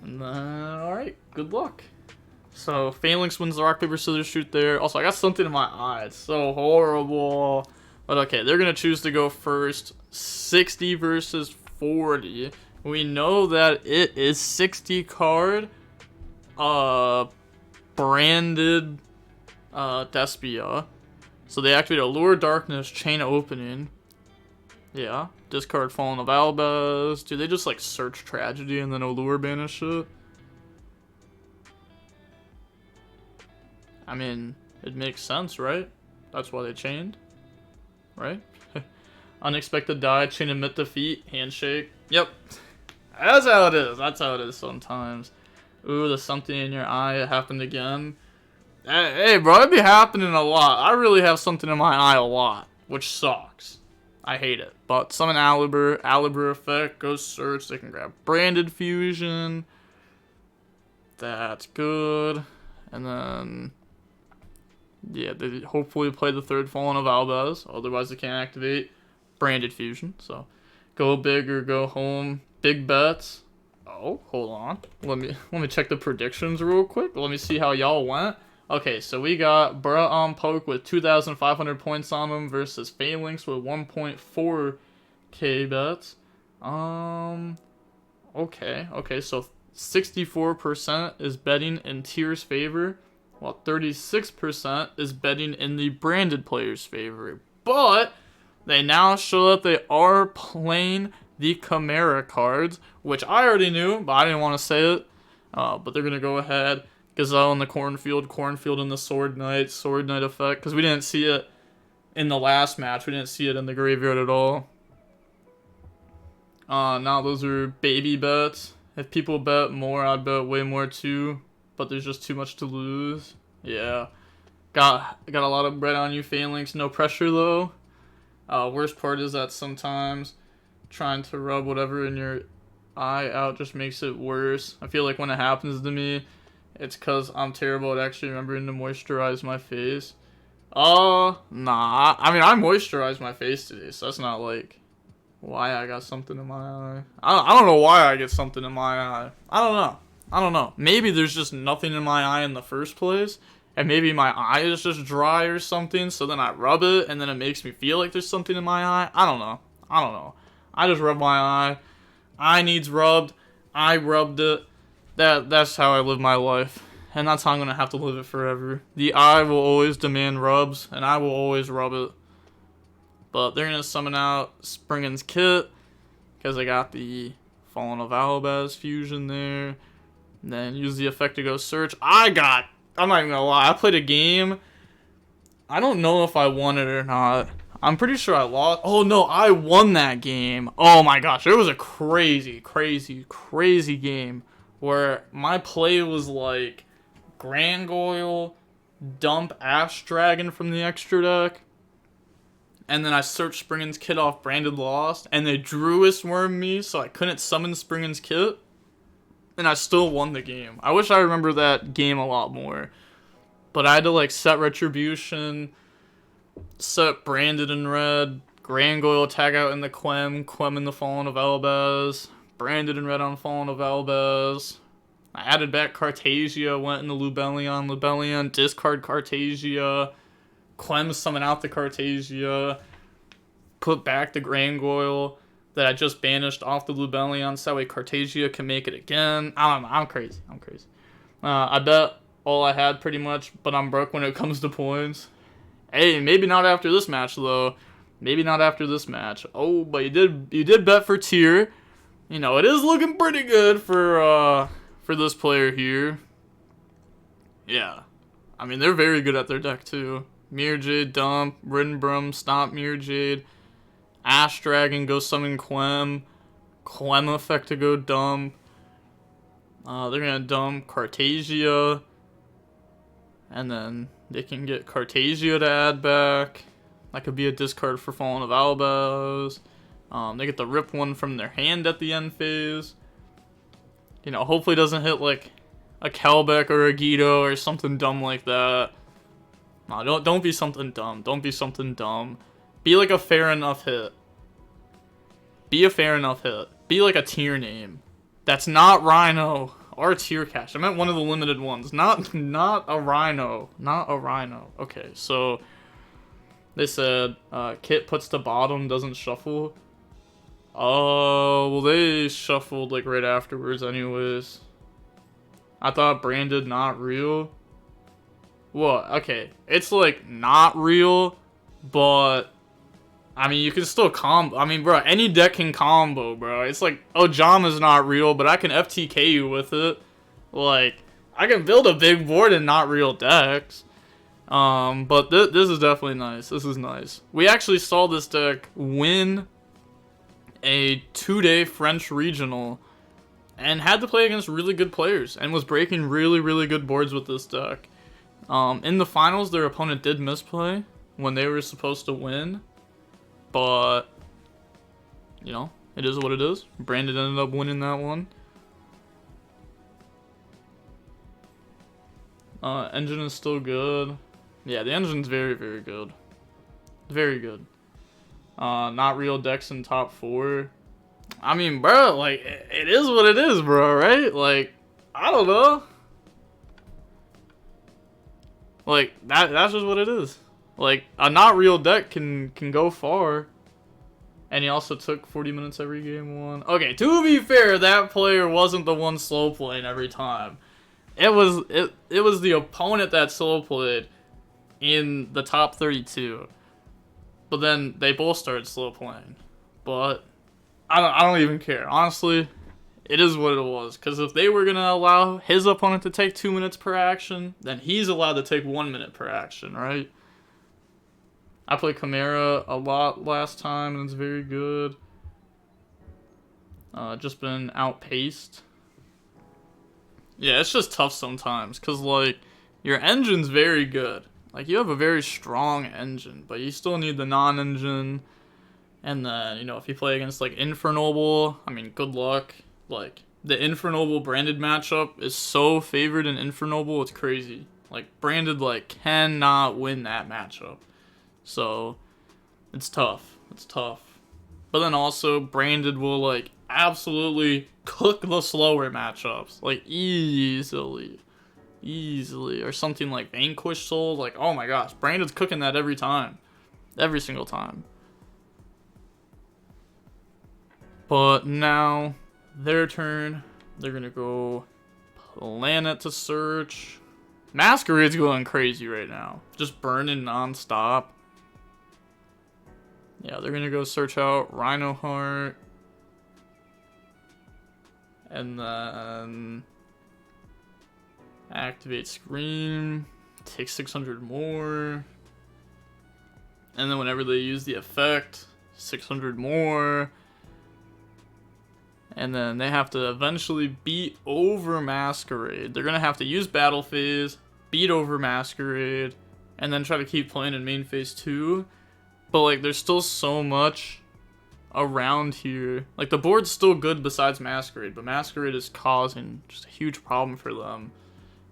And alright, good luck. So, Phalanx wins the rock, paper, scissors shoot there. Also, I got something in my eye. It's so horrible. But okay, they're going to choose to go first. 60 versus 40. We know that it is 60 card. Branded Despia. So they activate Allure, Darkness, Chain Opening. Yeah. Discard Fallen of Albaz. Do they just like search Tragedy and then Allure banish it? I mean, it makes sense, right? That's why they chained. Right? Unexpected die, chain emit defeat, handshake. Yep. That's how it is. That's how it is sometimes. Ooh, there's something in your eye. It happened again. Hey, bro, it be happening a lot. I really have something in my eye a lot, which sucks. I hate it. But summon Alibur effect, go search. They can grab Branded Fusion. That's good. And then, yeah, they hopefully play the third Fallen of Albaz. Otherwise, they can't activate Branded Fusion. So, go big or go home. Big bets. Oh, hold on. Let me check the predictions real quick. Let me see how y'all went. Okay, so we got Bra on Poke with 2,500 points on him versus Phalanx with 1.4k bets. Okay, so 64% is betting in Tear's favor, while 36% is betting in the branded player's favor. But they now show that they are playing the Chimera cards, which I already knew, but I didn't want to say it. But they're going to go ahead. Gazelle in the Cornfield in the Sword Knight effect, because we didn't see it in the last match. We didn't see it in the graveyard at all. Now those are baby bets. If people bet more, I'd bet way more too, but there's just too much to lose. Yeah. Got a lot of bread on you, Phalanx. No pressure, though. Worst part is that sometimes trying to rub whatever in your eye out just makes it worse. I feel like when it happens to me, it's because I'm terrible at actually remembering to moisturize my face. Nah. I mean, I moisturized my face today, so that's not like why I got something in my eye. I don't know why I get something in my eye. I don't know. Maybe there's just nothing in my eye in the first place, and maybe my eye is just dry or something, so then I rub it, and then it makes me feel like there's something in my eye. I don't know. I just rub my eye. Eye needs rubbed. I rubbed it. That's how I live my life, and that's how I'm gonna have to live it forever. The eye will always demand rubs, and I will always rub it. But they're gonna summon out Springen's Kit, because I got the Fallen of Albaz fusion there. And then use the effect to go search. I'm not even gonna lie, I played a game. I don't know if I won it or not. I'm pretty sure I lost. Oh no, I won that game. Oh my gosh, it was a crazy game where my play was like Grangoyle, dump Ash Dragon from the extra deck, and then I searched Springen's Kit off Branded Lost, and they Druid's Worm me, so I couldn't summon Springen's Kit, and I still won the game. I wish I remember that game a lot more, but I had to like set Retribution, set Branded in red, Grangoyle tag out in the Quem in the Fallen of Albaz, Branded in red on Fallen of Albaz. I added back Cartasia, went into Lubellion, discard Cartasia, Clem summon out the Cartasia, put back the Grangoyle that I just banished off the Lubellion, so that way Cartasia can make it again. I don't know, I'm crazy. I bet all I had pretty much, but I'm broke when it comes to points. Hey, maybe not after this match though. Oh, but you did bet for Tear. You know, it is looking pretty good for this player here. Yeah. I mean, they're very good at their deck too. Mirror Jade, dump. Rinbrum, stomp Mirror Jade. Ash Dragon, go summon Quem. Quem effect to go dump. They're gonna dump Cartasia. And then they can get Cartasia to add back. That could be a discard for Fallen of Albaz. They get the rip one from their hand at the end phase. You know, hopefully it doesn't hit like a Kelbeck or a YuGiOh or something dumb like that. No, don't be something dumb. Be like a fair enough hit. Be a fair enough hit. Be like a tier name. That's not Rhino or tier cash. I meant one of the limited ones. Not a Rhino. Not a Rhino. Okay, so they said Kit puts to bottom, doesn't shuffle. Oh, well they shuffled like right afterwards anyways. I thought branded not real. Well, okay. It's like not real, but I mean, you can still combo. I mean, bro, any deck can combo, bro. It's like, Ojama's not real, but I can FTK you with it. Like, I can build a big board in not real decks. But this is definitely nice. This is nice. We actually saw this deck win a 2-day French regional and had to play against really good players and was breaking really, really good boards with this deck. In the finals, their opponent did misplay when they were supposed to win. But, you know, it is what it is. Brandon ended up winning that one. Engine is still good. Yeah, the engine's very, very good. Very good. Not real decks in top 4. I mean, bro, like, it is what it is, bro, right? Like, I don't know. Like, that's just what it is. Like, a not real deck can go far. And he also took 40 minutes every game 1. Okay, to be fair, that player wasn't the one slow playing every time. It was the opponent that slow played in the top 32. But then they both started slow playing. But I don't even care. Honestly, it is what it was. Because if they were going to allow his opponent to take 2 minutes per action, then he's allowed to take 1 minute per action, right? I played Chimera a lot last time, and it's very good. Just been outpaced. Yeah, it's just tough sometimes, because, like, your engine's very good. Like, you have a very strong engine, but you still need the non-engine. And then, you know, if you play against, like, Infernoble, I mean, good luck. Like, the Infernoble branded matchup is so favored in Infernoble, it's crazy. Like, branded, like, cannot win that matchup. So, it's tough. It's tough. But then also, branded will, like, absolutely cook the slower matchups. Like, easily. Easily. Or something like Vanquish Soul. Like, oh my gosh. Branded's cooking that every time. Every single time. But now, their turn. They're gonna go Planet to search. Masquerade's going crazy right now. Just burning non-stop. Yeah, they're gonna go search out Rhino Heart. And then activate Scream. Take 600 more. And then whenever they use the effect, 600 more. And then they have to eventually beat over Masquerade. They're gonna have to use Battle Phase, beat over Masquerade, and then try to keep playing in main phase 2. But, like, there's still so much around here. Like, the board's still good besides Masquerade, but Masquerade is causing just a huge problem for them.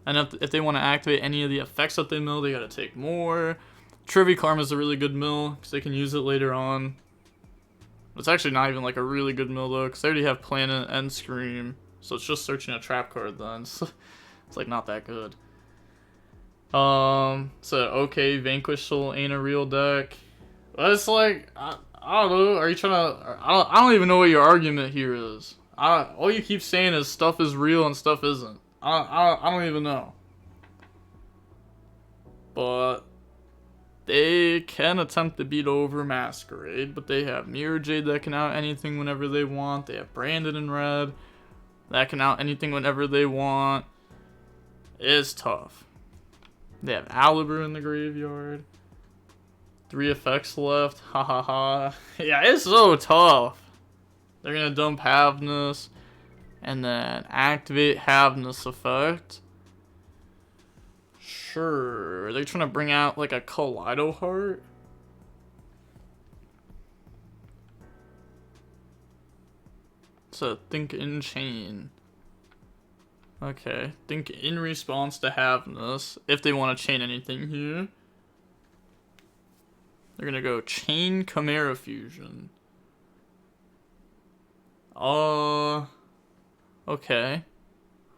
And if they want to activate any of the effects that they mill, they gotta take more. Trivia Karma's a really good mill, because they can use it later on. It's actually not even, like, a really good mill, though, because they already have Planet and Scream. So it's just searching a trap card, then. So it's, like, not that good. So, okay, Vanquish Soul ain't a real deck. It's like, I don't know, are you trying to, I don't even know what your argument here is. All you keep saying is stuff is real and stuff isn't. I don't even know. But they can attempt to beat over Masquerade, but they have Mirror Jade that can out anything whenever they want. They have Brandon in red that can out anything whenever they want. It's tough. They have Alibur in the graveyard. 3 effects left. Ha ha ha. Yeah, it's so tough. They're gonna dump Havness and then activate Havness effect. Sure. They're trying to bring out like a Kaleido Heart. So think in chain. Okay. Think in response to Havness. If they want to chain anything here. They're gonna go Chain Chimera Fusion. Okay.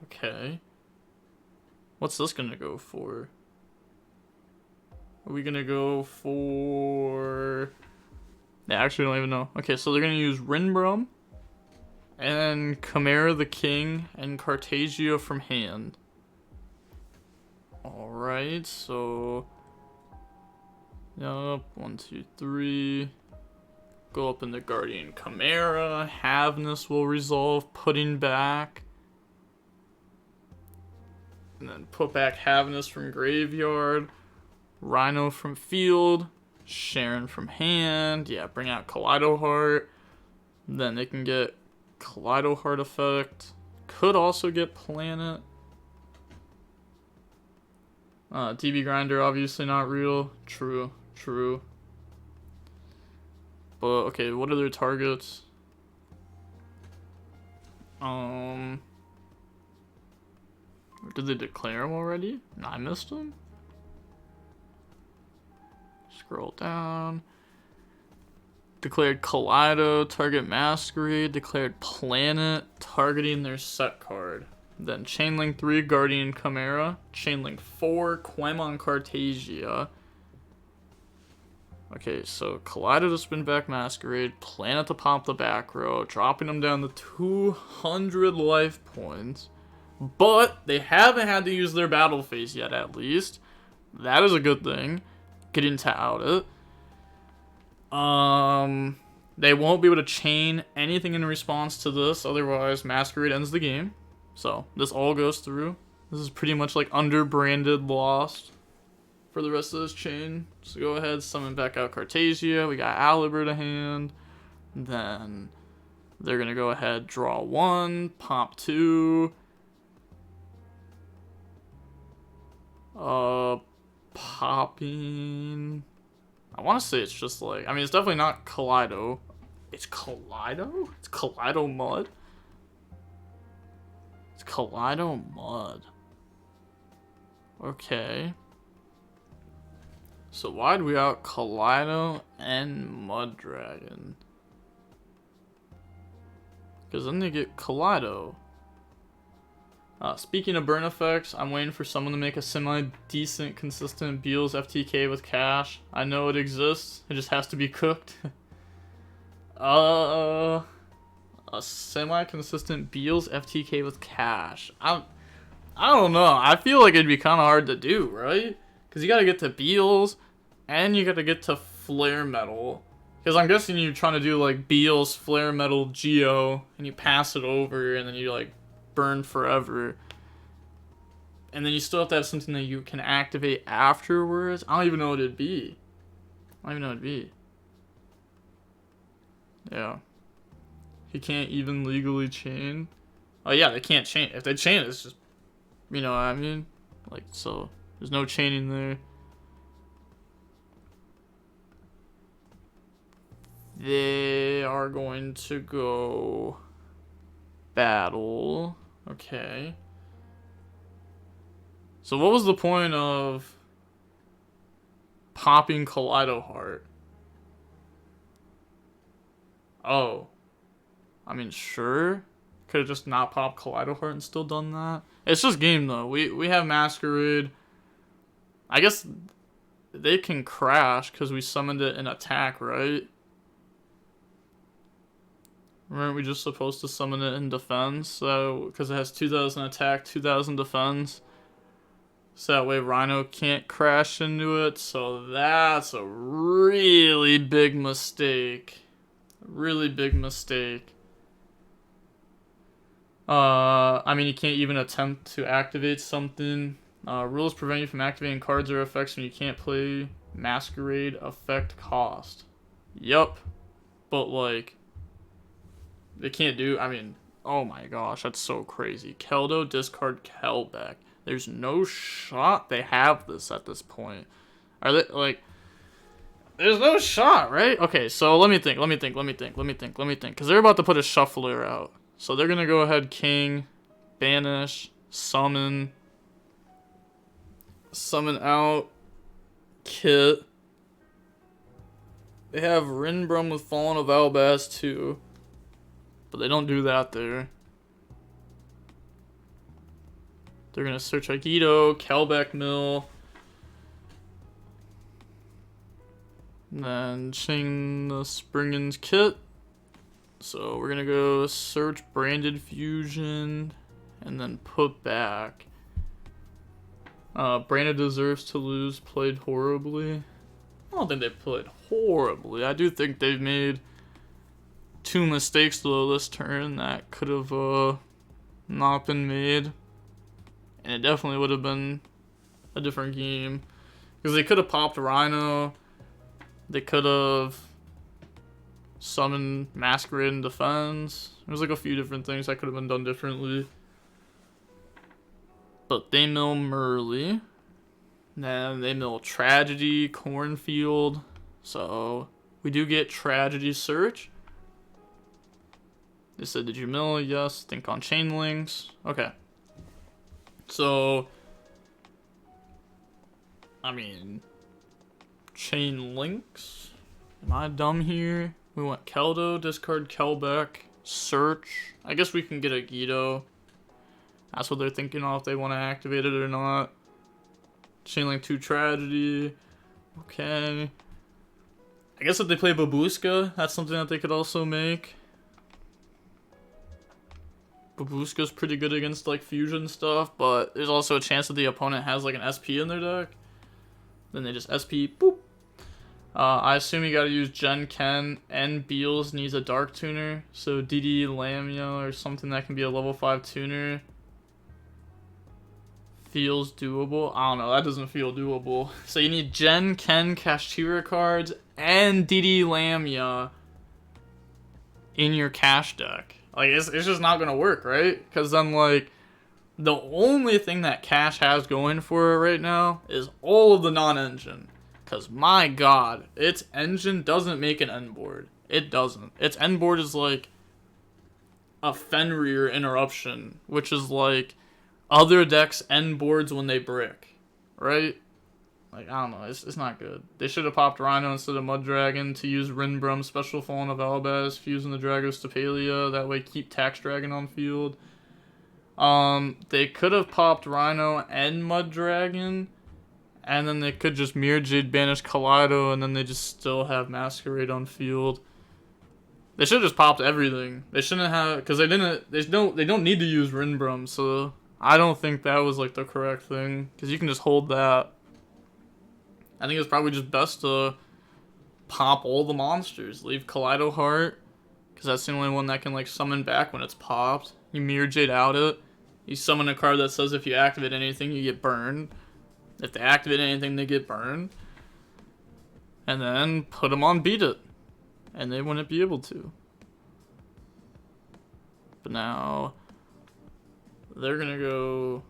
Okay. What's this gonna go for? Are we gonna go for... Yeah, actually, I don't even know. Okay, so they're gonna use Rinbrum, and Chimera the King, and YuGiOh from hand. Alright, so... Yup, 1, 2, 3. Go up in the Guardian Chimera. Havness will resolve, putting back. And then put back Havness from graveyard. Rhino from field. Sharon from hand. Yeah, bring out Kaleido Heart. Then they can get Kaleido Heart effect. Could also get Planet. DB Grinder, obviously not real. True, true. But, okay, what are their targets? Did they declare them already? No, I missed them. Scroll down. Declared Kaleido, target Masquerade, declared Planet, targeting their set card. Then Chainlink 3, Guardian Chimera, Chainlink 4, Quemon Cartasia. Okay, so Kaleido to spin back Masquerade, Planet to pop the back row, dropping them down to 200 life points. But they haven't had to use their battle phase yet, at least. That is a good thing. Getting to out it. They won't be able to chain anything in response to this, otherwise Masquerade ends the game. So, this all goes through. This is pretty much like under-branded Lost for the rest of this chain. So go ahead, summon back out Cartasia. We got Aliber to hand. Then they're going to go ahead, draw 1, pop 2. Popping... I want to say it's just like... I mean, it's definitely not Kaleido. It's Kaleido? It's Kaleido Mud? It's Kaleido Mud. Okay. So why'd we out Kaleido and Mud Dragon? Because then they get Kaleido. Speaking of burn effects, I'm waiting for someone to make a semi-decent, consistent Beals FTK with cash. I know it exists, it just has to be cooked. A semi-consistent Beals FTK with cash. I don't know, I feel like it'd be kind of hard to do, right? Because you gotta get to Beals, and you gotta get to Flare Metal. Because I'm guessing you're trying to do like Beals, Flare Metal, YuGiOh, and you pass it over, and then you like burn forever. And then you still have to have something that you can activate afterwards. I don't even know what it'd be. Yeah. He can't even legally chain. Oh yeah, they can't chain. If they chain, it's just, you know what I mean? Like, so, there's no chaining there. They are going to go battle. Okay. So what was the point of popping Kaleido Heart? Oh. I mean, sure. Could have just not popped Kaleido Heart and still done that. It's just game, though. We have Masquerade. I guess they can crash because we summoned it in attack, right? Weren't we just supposed to summon it in defense? So, because it has 2000 attack, 2000 defense. So that way Rhino can't crash into it. So that's a really big mistake. Really big mistake. I mean, you can't even attempt to activate something. Rules prevent you from activating cards or effects when you can't play Masquerade effect cost. Yup. But like, they can't do, I mean, oh my gosh, that's so crazy. Keldo, discard Kelbeck. There's no shot they have this at this point. Are they, like, there's no shot, right? Okay, so let me think. Because they're about to put a shuffler out. So they're going to go ahead, King, banish, summon out, Kit. They have Rinbrum with Fallen of Albaz too. But they don't do that there. They're going to search YuGiOh, Kelbeck Mill. And then chain the Springen's kit. So we're going to go search Branded Fusion. And then put back. Branded deserves to lose, played horribly. I don't think they played horribly. I do think they've made 2 mistakes though this turn that could have not been made. And it definitely would have been a different game. Because they could have popped Rhino. They could have summoned Masquerade and Defense. There's like a few different things that could have been done differently. But they mill Merly. Then they mill Tragedy, Cornfield. So we do get Tragedy Search. They said, did you mill? Yes. Think on Chain Links. Okay. So, I mean, Chain Links. Am I dumb here? We want Keldo, discard Kelbeck, search. I guess we can get a YuGiOh. That's what they're thinking of, if they want to activate it or not. Chainlink 2 Tragedy. Okay. I guess if they play Babushka, that's something that they could also make. Babushka's pretty good against like fusion stuff, but there's also a chance that the opponent has like an SP in their deck. Then they just SP, boop. I assume you gotta use Gen Ken, and Beals needs a Dark Tuner, so DD Lamia or something that can be a level 5 tuner feels doable. I don't know, that doesn't feel doable. So you need Gen Ken Kashtira cards and DD Lamia in your cash deck. Like, it's just not gonna work, right? Because then, like, the only thing that Cash has going for it right now is all of the non-engine. Because, my god, its engine doesn't make an end board. It doesn't. Its end board is, like, a Fenrir interruption, which is, like, other decks' end boards when they brick, right? Like, I don't know, it's not good. They should have popped Rhino instead of Mud Dragon to use Rinbrum, Special Fallen of Albaz, fusing the Dragos to Palia, that way keep Tax Dragon on field. They could have popped Rhino and Mud Dragon, and then they could just Mirror Jade banish Kaleido, and then they just still have Masquerade on field. They should have just popped everything. They shouldn't have, because they don't need to use Rinbrum, so I don't think that was like the correct thing, because you can just hold that. I think it's probably just best to pop all the monsters. Leave Kaleido Heart, because that's the only one that can like summon back when it's popped. You Mirror Jade out it. You summon a card that says if you activate anything, you get burned. If they activate anything, they get burned. And then put them on Beat It. And they wouldn't be able to. But now, they're going to go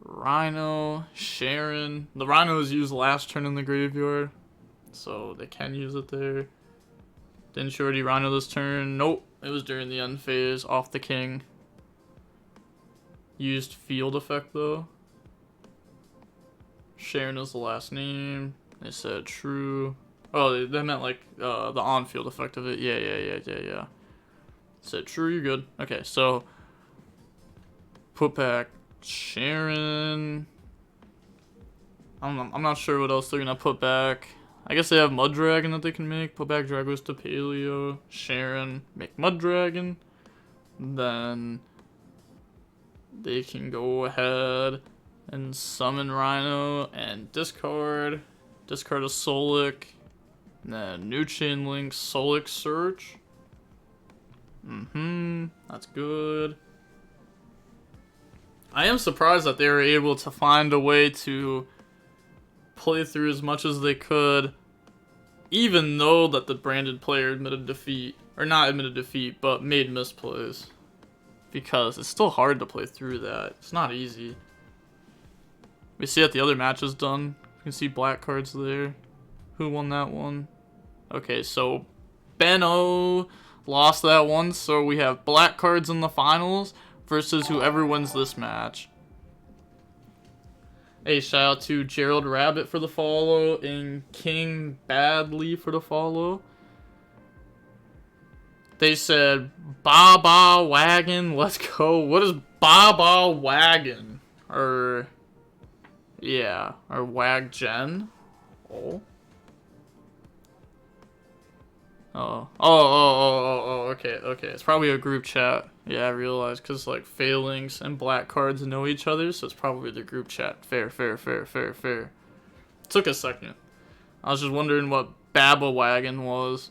Rhino, Sharon. The Rhino was used last turn in the graveyard, so they can use it there. Didn't Shorty Rhino this turn? Nope, it was during the end phase, off the king. Used field effect though. Sharon is the last name. They said true. Oh, they meant like the on-field effect of it. Yeah. Said true, you're good. Okay, so put back Sharon. I'm not sure what else they're gonna put back. I guess they have Mud Dragon that they can make. Put back Dragos to Paleo. Sharon. Make Mud Dragon. Then they can go ahead and summon Rhino and discard. Discard a Solic. And then new Chain Link, Solic Search. That's good. I am surprised that they were able to find a way to play through as much as they could, even though that the branded player admitted defeat. Or not admitted defeat, but made misplays. Because it's still hard to play through that. It's not easy. We see that the other match is done. You can see black cards there. Who won that one? Okay, so Benno lost that one, so we have black cards in the finals versus whoever wins this match. Hey, shout out to Gerald Rabbit for the follow and King Badly for the follow. They said, Baba Wagon, let's go. What is Baba Wagon? Or, yeah, or Waggen? Oh. Okay. It's probably a group chat. Yeah, I realized, because, like, Phalanx and Black Cards know each other, so it's probably the group chat. Fair. Took a second. I was just wondering what Baba Wagon was.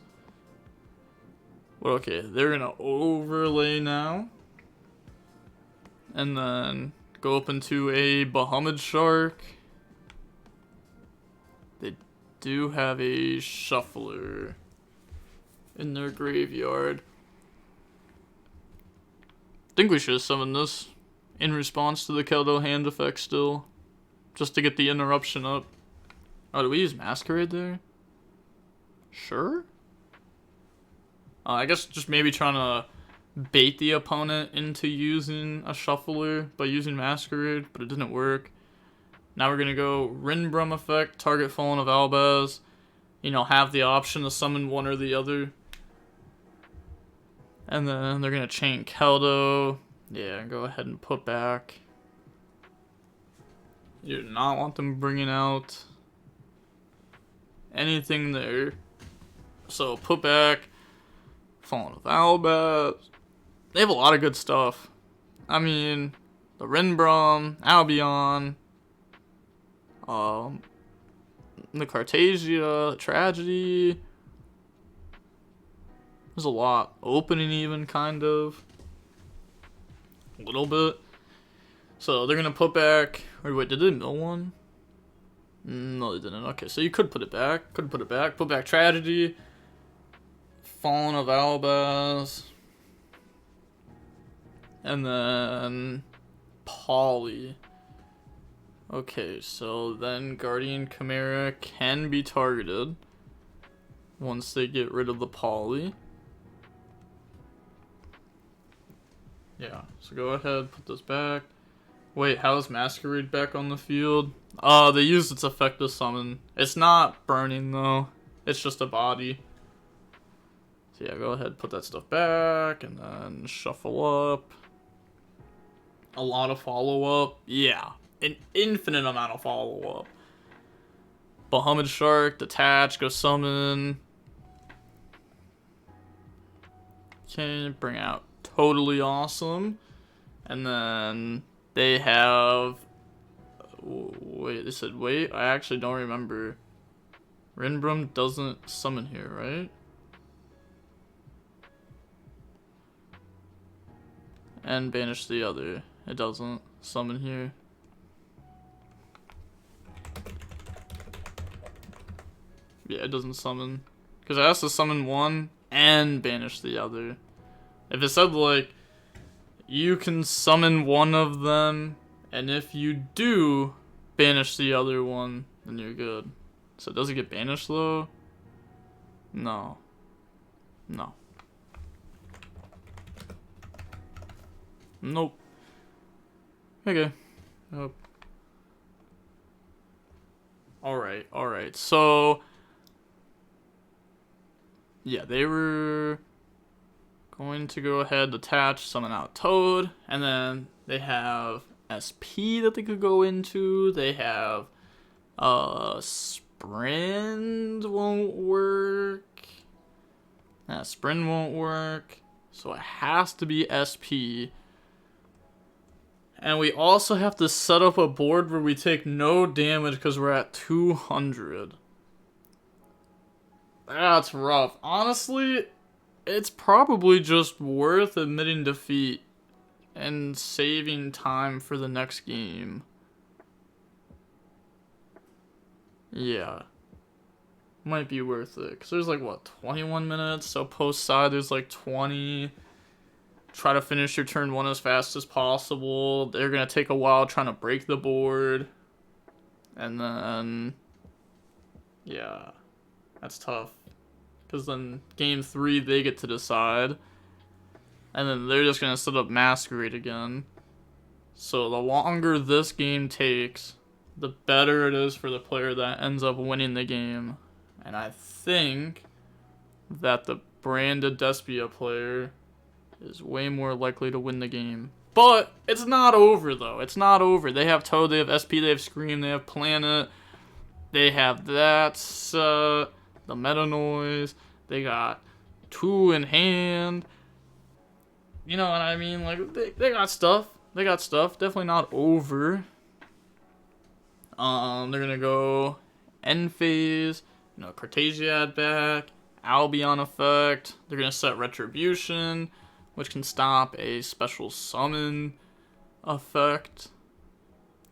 Well, okay, they're gonna overlay now. And then go up into a Bahamut Shark. They do have a Shuffler in their graveyard. Think we should have summoned this in response to the Keldo hand effect still. Just to get the interruption up. Oh, do we use Masquerade there? Sure? I guess just maybe trying to bait the opponent into using a Shuffler by using Masquerade, but it didn't work. Now we're gonna go Rinbrum effect, target Fallen of Albaz. You know, have the option to summon one or the other. And then they're gonna chain Keldo. Yeah, go ahead and put back. You do not want them bringing out anything there. So put back Fallen of Albaz. They have a lot of good stuff. I mean, the Rinbrum, Albion, the Cartasia, Tragedy. There's a lot. Opening even, kind of. A little bit. So they're going to put back... Or wait, did they mill one? No, they didn't. Okay, so you could put it back. Could put it back. Put back Tragedy. Fallen of Albaz. And then... Poly. Okay, so then Guardian Chimera can be targeted once they get rid of the Poly. Yeah, so go ahead, put this back. Wait, how is Masquerade back on the field? They used its effect to summon. It's not burning though, it's just a body. So yeah, go ahead, put that stuff back, and then shuffle up. A lot of follow-up, yeah. An infinite amount of follow-up. Bahamut Shark, detach, go summon. Okay, bring out Totally Awesome. And then they have... Wait, they said wait? I actually don't remember. Rinbrum doesn't summon here, right? And banish the other. It doesn't summon here. Yeah, it doesn't summon. Because I asked to summon one and banish the other. If it said, like, you can summon one of them, and if you do banish the other one, then you're good. So does it get banished, though? No. No. Nope. Okay. Nope. Alright. So... yeah, they were going to go ahead, detach, summon out Toad, and then they have SP that they could go into. They have Sprint won't work. Sprint won't work. So it has to be SP. And we also have to set up a board where we take no damage because we're at 200. That's rough. Honestly, it's probably just worth admitting defeat and saving time for the next game. Yeah. Might be worth it. Because there's like, what, 21 minutes? So post side, there's like 20. Try to finish your turn one as fast as possible. They're going to take a while trying to break the board. And then... yeah. That's tough. Because then game 3, they get to decide. And then they're just going to set up Masquerade again. So the longer this game takes, the better it is for the player that ends up winning the game. And I think that the branded Despia player is way more likely to win the game. But it's not over, though. It's not over. They have Toad, they have SP, they have Scream, they have Planet. They have that, the Meta Noise. They got 2 in hand. You know what I mean? Like, they got stuff. They got stuff. Definitely not over. They're going to go End Phase. You know, Cartesiad back. Albion effect. They're going to set Retribution, which can stop a special summon effect.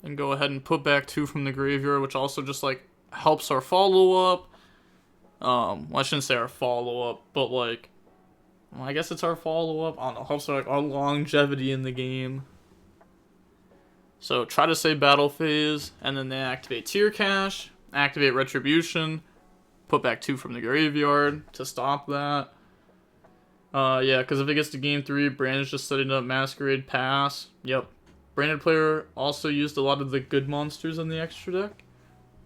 And go ahead and put back 2 from the graveyard, which also just, like, helps our follow-up. Well, I shouldn't say our follow-up, but, like, well, I guess it's our follow-up. I don't know, helps, like, our longevity in the game. So, try to say Battle Phase, and then they activate Tear Cache, activate Retribution, put back 2 from the graveyard to stop that. Yeah, because if it gets to Game 3, Brandon's just setting up Masquerade Pass. Yep. Branded player also used a lot of the good monsters in the extra deck.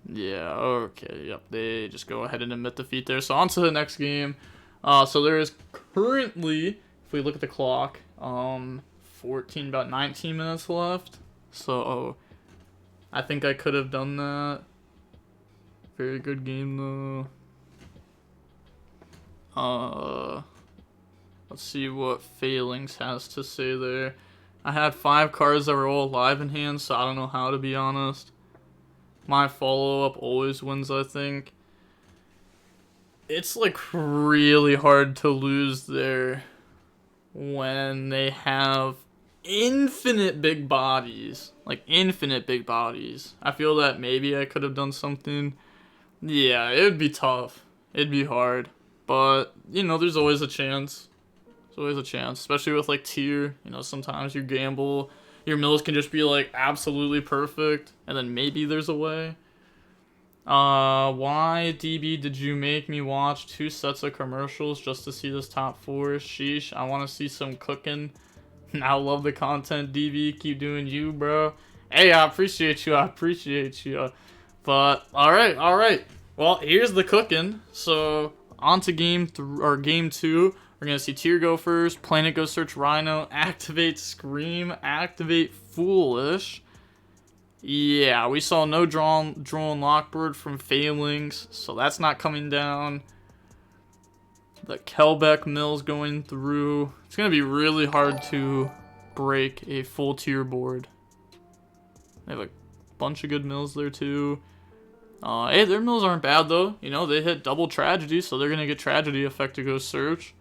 Yeah, okay, yep, they just go ahead and admit defeat there. So on to the next game. So there is currently, if we look at the clock, 14, about 19 minutes left. So I think I could have done that. Very good game though. Let's see what Failings has to say there. I had 5 cards that were all live in hand, so I don't know how, to be honest. My follow-up always wins, I think. It's, like, really hard to lose there when they have infinite big bodies. Like, infinite big bodies. I feel that maybe I could have done something. Yeah, it would be tough. It'd be hard. But, you know, there's always a chance. There's always a chance. Especially with, like, tier. You know, sometimes you gamble. Your mills can just be, like, absolutely perfect, and then maybe there's a way. Why, DB, did you make me watch 2 sets of commercials just to see this top 4? Sheesh, I want to see some cooking. I love the content, DB. Keep doing you, bro. Hey, I appreciate you. I appreciate you. But, alright. Well, here's the cooking. So, on to game 2. We're going to see Tier go first, Planet go search Rhino, activate Scream, activate Foolish. Yeah, we saw no drawn Lockbird from Failings, so that's not coming down. The Kelbeck mill's going through. It's going to be really hard to break a full tier board. They have a bunch of good mills there too. Hey, their mills aren't bad though. You know, they hit double Tragedy, so they're going to get Tragedy effect to go search.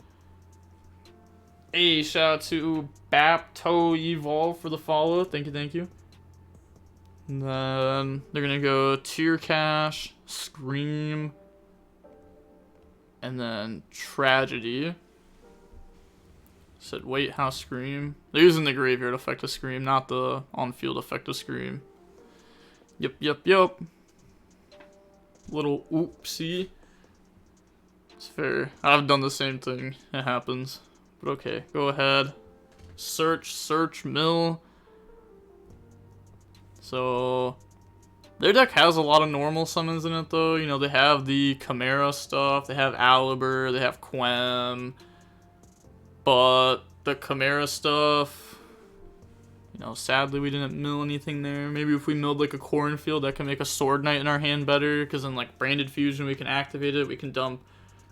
Hey, shout out to Bapto Evolve for the follow. Thank you. And then they're going to go Tear Cache, Scream, and then Tragedy. Said wait, how Scream? They're using the graveyard effect of Scream, not the on-field effect of Scream. Yep. Little oopsie. It's fair. I've done the same thing. It happens. But okay, go ahead. Search mill. So their deck has a lot of normal summons in it though. You know, they have the Chimera stuff, they have Alibur, they have Quem. But the Chimera stuff, you know, sadly we didn't mill anything there. Maybe if we milled like a Cornfield, that can make a Sword Knight in our hand better, because then like Branded Fusion we can activate it. We can dump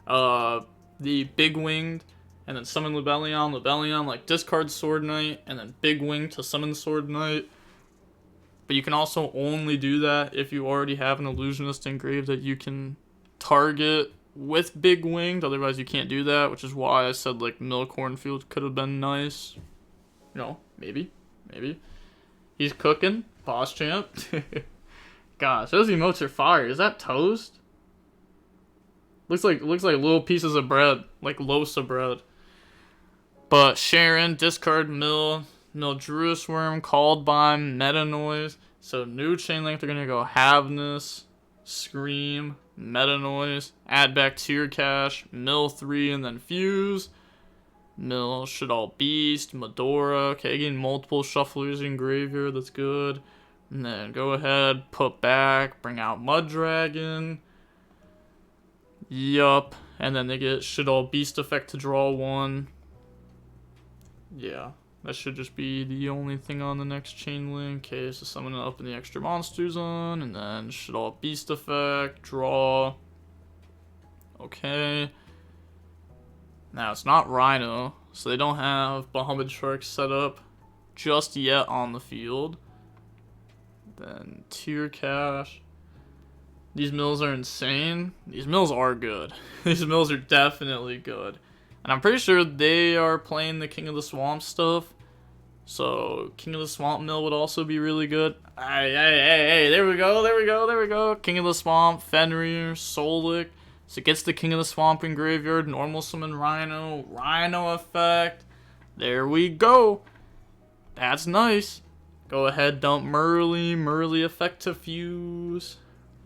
the Big Winged and then summon Lebellion, like discard Sword Knight, and then Big Wing to summon Sword Knight. But you can also only do that if you already have an Illusionist engraved that you can target with Big Winged. Otherwise you can't do that, which is why I said like Mill Cornfield could have been nice. You know, maybe. He's cooking. Boss champ. Gosh, those emotes are fire. Is that toast? Looks like little pieces of bread, like loaves of bread. But Sharon, discard mill Druis Worm, called by Meta Noise. So new chain link, they're gonna go Havness, Scream, Meta Noise, add back Tear Cache, mill 3, and then Fuse. Mill should all Beast, Medora. Okay, getting multiple shufflers in graveyard, that's good. And then go ahead, put back, bring out Mud Dragon. Yup. And then they get Should All Beast effect to draw 1. Yeah, that should just be the only thing on the next chain link. Okay, so summon it up in the extra monster zone, and then Should All Beast effect, draw. Okay. Now it's not Rhino, so they don't have Bahamut Shark set up just yet on the field. Then Tier Cash. These mills are insane. These mills are good. These mills are definitely good. And I'm pretty sure they are playing the King of the Swamp stuff. So King of the Swamp mill would also be really good. Hey, there we go. King of the Swamp, Fenrir, Solic. So it gets the King of the Swamp in graveyard, normal summon Rhino, Rhino effect. There we go. That's nice. Go ahead, dump Merly, Merly effect to fuse.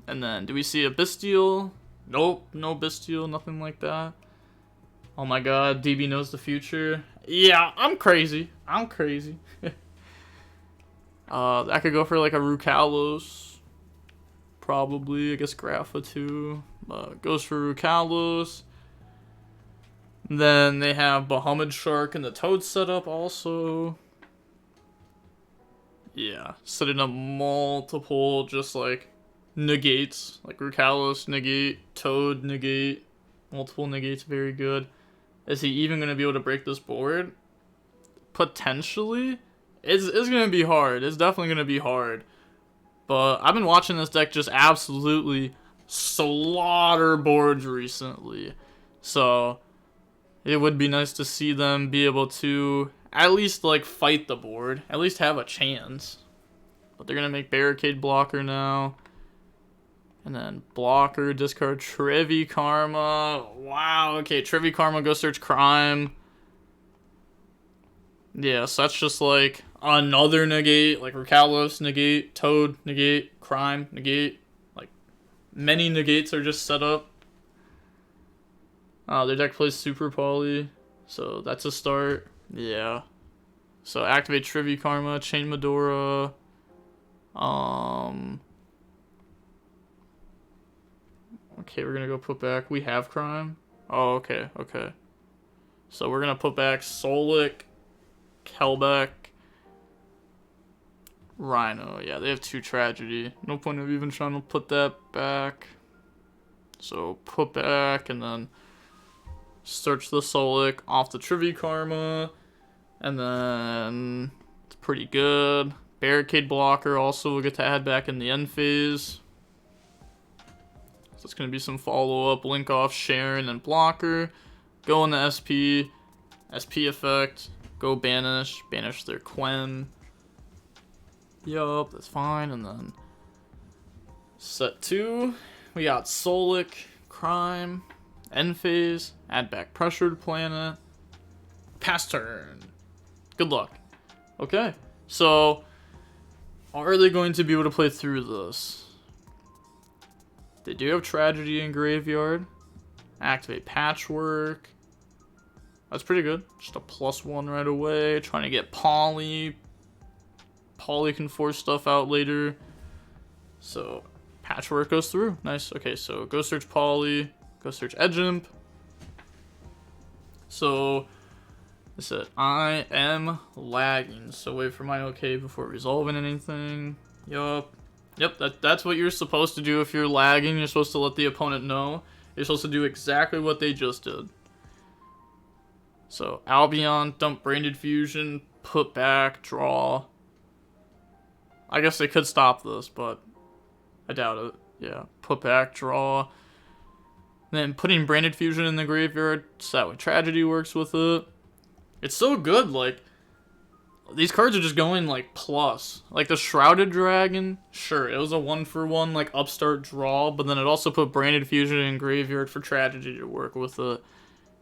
And then, do we see a Bestial? Nope, no Bestial, nothing like that. Oh my god, DB knows the future. Yeah, I'm crazy. I could go for like a Rukalos. Probably, I guess Grapha too. Goes for Rukalos. Then they have Bahamut Shark and the Toad setup also. Yeah, setting up multiple just like negates. Like Rukalos negate, Toad negate. Multiple negates, very good. Is he even going to be able to break this board? Potentially. It's going to be hard. It's definitely going to be hard. But I've been watching this deck just absolutely slaughter boards recently. So it would be nice to see them be able to at least like fight the board. At least have a chance. But they're going to make Barricade Blocker now. And then Blocker, discard Trevi Karma. Wow, okay, Trevi Karma, go search Crime. Yeah, so that's just like another negate, like Rukalos negate, Toad negate, Crime negate. Like, many negates are just set up. Their deck plays Super Poly, so that's a start. Yeah. So activate Trevi Karma, Chain Medora. Okay, we're gonna go put back. We have Crime. Oh, okay. So we're gonna put back Solic, Kelbeck, Rhino. Yeah, they have 2 Tragedy. No point of even trying to put that back. So put back and then search the Solic off the Trevi Karma. And then it's pretty good. Barricade Blocker also will get to add back in the end phase. So it's going to be some follow-up, link off Sharon and Blocker. Go in the SP effect. Go banish their Quen. Yup, that's fine. And then set 2. We got Solic, Crime, end phase, add back Pressured Planet. Pass turn. Good luck. Okay, so are they going to be able to play through this? They do have Tragedy in graveyard. Activate Patchwork. That's pretty good. Just a +1 right away. Trying to get Poly. Poly can force stuff out later. So Patchwork goes through. Nice. Okay, so go search Poly. Go search Edgemp. So it said I am lagging. So wait for my okay before resolving anything. Yup. Yep, that's what you're supposed to do if you're lagging. You're supposed to let the opponent know. You're supposed to do exactly what they just did. So, Albion, dump Branded Fusion, put back, draw. I guess they could stop this, but I doubt it. Yeah, put back, draw. Then putting Branded Fusion in the graveyard, so that way Tragedy works with it. It's so good, like, these cards are just going, like, plus. Like, the Shrouded Dragon, sure, it was a 1-for-1, like, upstart draw, but then it also put Branded Fusion in graveyard for Tragedy to work with it.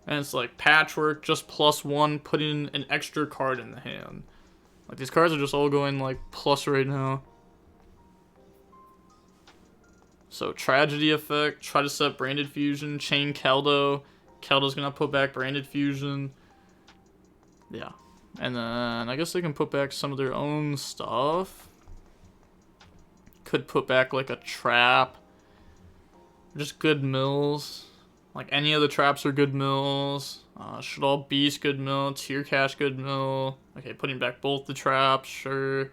And it's, like, Patchwork, just +1, putting an extra card in the hand. Like, these cards are just all going, like, plus right now. So, Tragedy effect, try to set Branded Fusion, chain Keldo. Keldo's gonna put back Branded Fusion. Yeah. And then, I guess they can put back some of their own stuff. Could put back, like, a trap. Just good mills. Like, any of the traps are good mills. Should all beast good mill. Tier cash good mill. Okay, putting back both the traps, sure.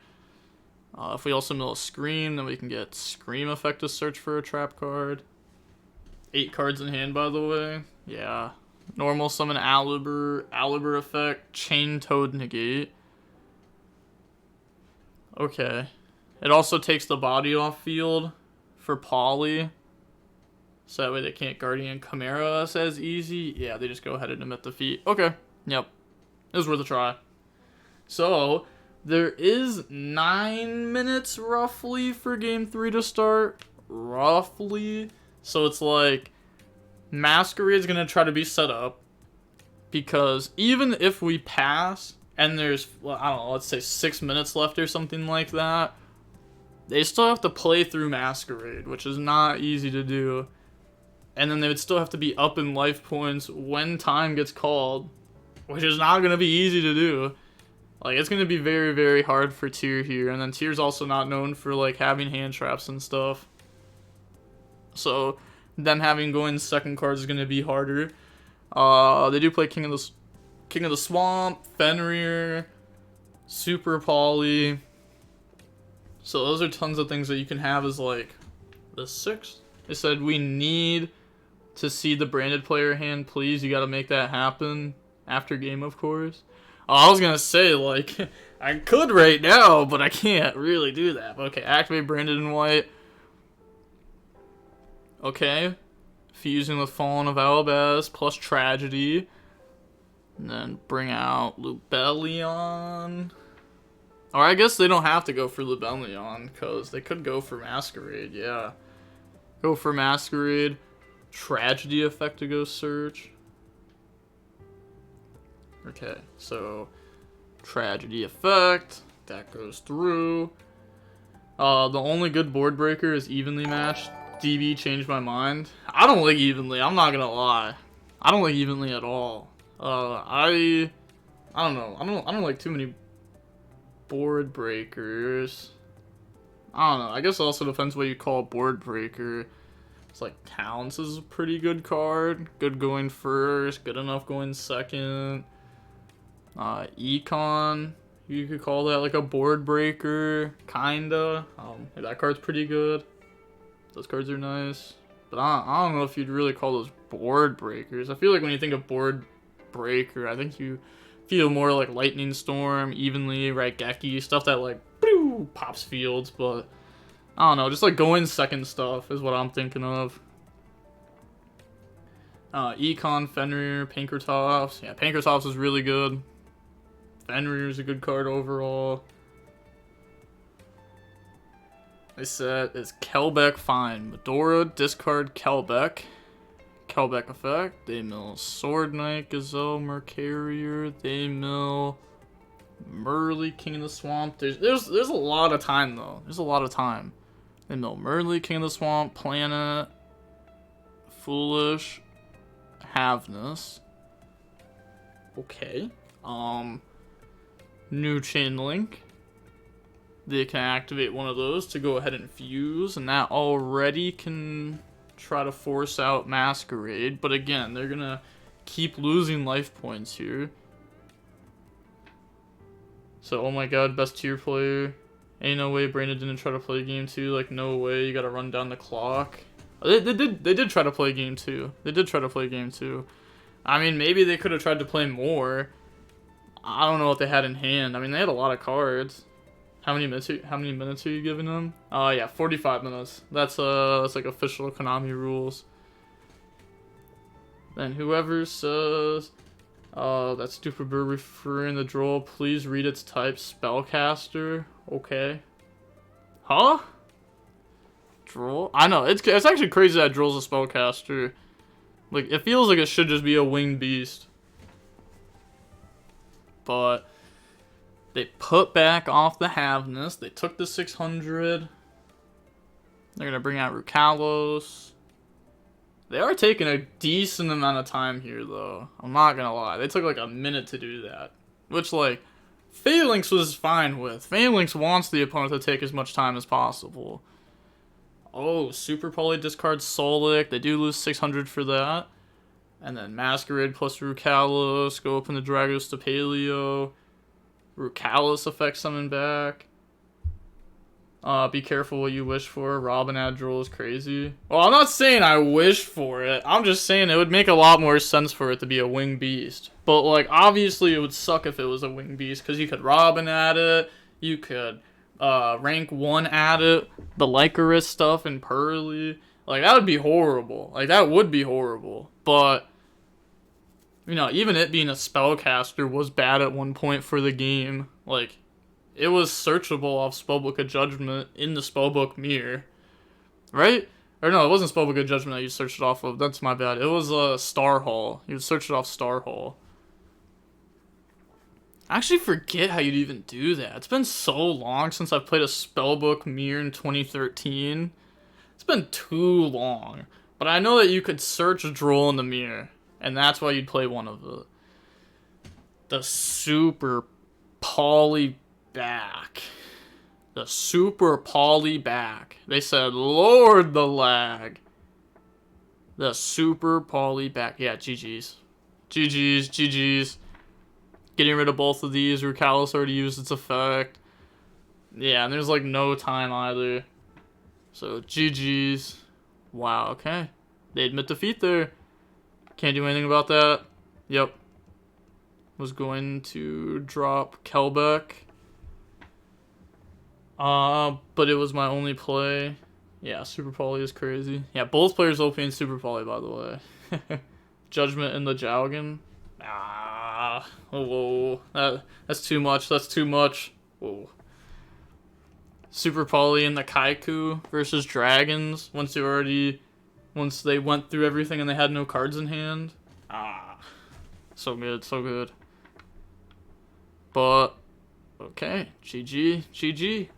If we also mill a Scream, then we can get Scream effect to search for a trap card. 8 cards in hand, by the way. Yeah. Normal summon Aliber effect, Chain Toad negate. Okay. It also takes the body off field for Poly. So that way they can't Guardian Chimera us as easy. Yeah, they just go ahead and emit the feat. Okay. Yep. It was worth a try. So, there is 9 minutes roughly for game 3 to start. Roughly. So it's like, Masquerade's gonna try to be set up. Because even if we pass, and there's, well, I don't know, let's say 6 minutes left or something like that, they still have to play through Masquerade, which is not easy to do. And then they would still have to be up in life points when time gets called, which is not going to be easy to do. Like, it's going to be very, very hard for Tear here. And then Tear's also not known for, like, having hand traps and stuff. So, them having going second cards is going to be harder. They do play King of the Swamp, Fenrir, Super Poly. So those are tons of things that you can have as, like, the 6th. They said we need to see the branded player hand, please. You gotta make that happen after game, of course. I was gonna say, like, I could right now, but I can't really do that. Okay, activate branded in white. Okay. Fusing with Fallen of Albaz plus Tragedy. And then bring out Lubellion. Or I guess they don't have to go for Lubellion, because they could go for Masquerade, yeah. Go for Masquerade. Tragedy effect to go search. Okay, so Tragedy effect. That goes through. The only good board breaker is evenly matched. DB changed my mind. I don't like evenly, I'm not gonna lie. I don't like evenly at all. I don't know. I don't like too many board breakers. I don't know. I guess it also depends what you call a board breaker. It's like Counts is a pretty good card. Good going first. Good enough going second. Econ. You could call that like a board breaker. Kinda. That card's pretty good. Those cards are nice. But I don't know if you'd really call those board breakers. I feel like when you think of board breaker, I think you feel more like Lightning Storm, Evenly, Raigeki, stuff that like pops fields, but I don't know, just like going second stuff is what I'm thinking of. Econ, Fenrir, Pankratops. Yeah, Pankratops is really good. Fenrir is a good card overall. They said is Kelbeck fine. Medora, discard Kelbeck. Kelbeck effect. They mill Sword Knight, Gazelle, Mercarier. They mill Merly, King of the Swamp. There's a lot of time though. There's a lot of time. They mill Merly, King of the Swamp, Planet, Foolish, Havness. Okay. New Chain Link. They can activate one of those to go ahead and fuse, and that already can try to force out Masquerade, but again, they're gonna keep losing life points here. So, oh my god, best tier player. Ain't no way Brandon didn't try to play game 2, like no way, you gotta run down the clock. They did try to play game 2. They did try to play game 2. I mean, maybe they could have tried to play more. I don't know what they had in hand. I mean, they had a lot of cards. How many minutes are you giving them? Yeah, 45 minutes. That's like official Konami rules. Then whoever says that stupid bird referring the droll, please read its type, spellcaster. Okay. Huh? Droll? I know, it's actually crazy that Droll's a spellcaster. Like, it feels like it should just be a winged beast. But they put back off the Havness. They took the 600. They're going to bring out Rukalos. They are taking a decent amount of time here, though. I'm not going to lie. They took like a minute to do that. Which, like, Phalanx was fine with. Phalanx wants the opponent to take as much time as possible. Oh, Super Poly discards Solic. They do lose 600 for that. And then Masquerade plus Rukalis. Go open the Dragos to Paleo. Rukalis effect summon back. Be careful what you wish for. Robin Adroll is crazy. Well, I'm not saying I wish for it. I'm just saying it would make a lot more sense for it to be a winged beast. But, like, obviously it would suck if it was a winged beast, because you could Robin at it. You could rank 1 at it. The Lycoris stuff and Pearly. Like, that would be horrible. Like, that would be horrible. But, you know, even it being a spellcaster was bad at one point for the game. Like, it was searchable off Spellbook of Judgment in the Spellbook mirror. Right? Or no, it wasn't Spellbook of Judgment that you searched it off of. That's my bad. It was Star Hall. You would search it off Star Hall. I actually forget how you'd even do that. It's been so long since I've played a Spellbook mirror in 2013. It's been too long. But I know that you could search Droll in the mirror. And that's why you'd play one of the super poly back. The super poly back. They said, Lord, the lag. The super poly back. Yeah, GG's. GG's, GG's. Getting rid of both of these. Rukalis already used its effect. Yeah, and there's like no time either. So, GG's. Wow, okay. They admit defeat there. Can't do anything about that. Yep. Was going to drop Kelbeck. But it was my only play. Yeah, Super Poly is crazy. Yeah, both players OP in Super Poly, by the way. Judgment in the Jowgen. Ah, oh, whoa. That's too much. That's too much. Whoa. Super Poly in the Kaiku versus Dragons. Once they went through everything and they had no cards in hand. Ah, so good, so good. But, okay, GG, GG.